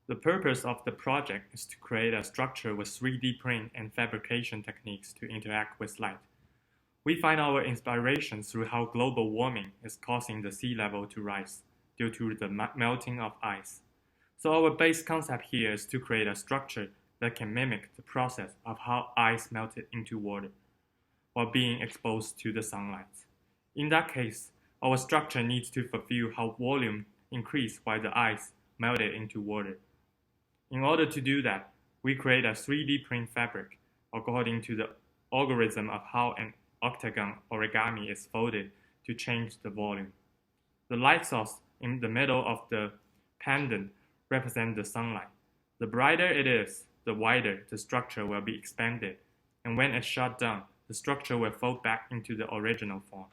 The purpose of the project is to create a structure with 3D print and fabrication techniques to interact with light. We find our inspiration through how global warming is causing the sea level to rise due to the melting of ice. So our base concept here is to create a structure that can mimic the process of how ice melted into water while being exposed to the sunlight. In that case, our structure needs to fulfill how volume increased while the ice melted into water. In order to do that, we create a 3D print fabric according to the algorithm of how an octagon origami is folded to change the volume. The light source in the middle of the pendant represents the sunlight. The brighter it is, the wider the structure will be expanded, and when it's shut down, the structure will fold back into the original form,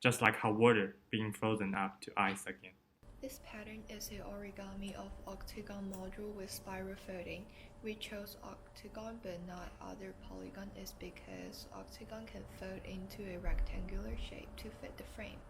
just like how water being frozen up to ice again. This pattern is an origami of octagon module with spiral folding. We chose octagon but not other polygon is because octagon can fold into a rectangular shape to fit the frame.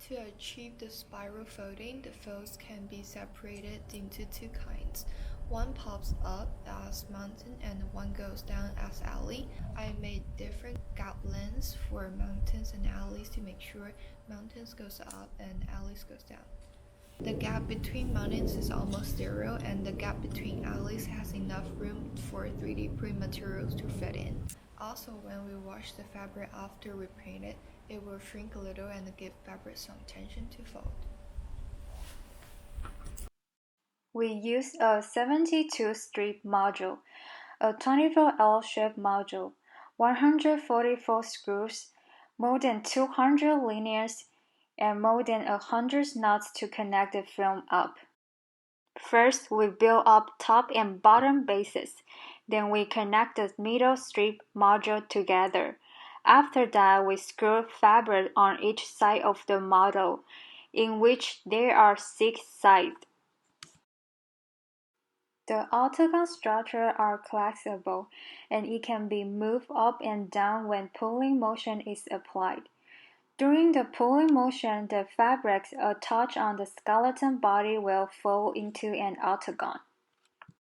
To achieve the spiral folding, the folds can be separated into two kinds. One pops up as mountain and one goes down as alley. I made different gap lengths for mountains and alleys to make sure mountains goes up and alleys goes down. The gap between mountains is almost zero, and the gap between alleys has enough room for 3D print materials to fit in. Also, when we wash the fabric after we paint it, it will shrink a little and give fabric some tension to fold. We use a 72 strip module, a 24 L-shaped module, 144 screws, more than 200 linears, and more than 100 nuts to connect the frame up. First, we build up top and bottom bases. Then we connect the middle strip module together. After that, we screw fabric on each side of the model, in which there are 6 sides. The octagon structure are flexible, and it can be moved up and down when pulling motion is applied. During the pulling motion, the fabrics attached on the skeleton body will fall into an octagon.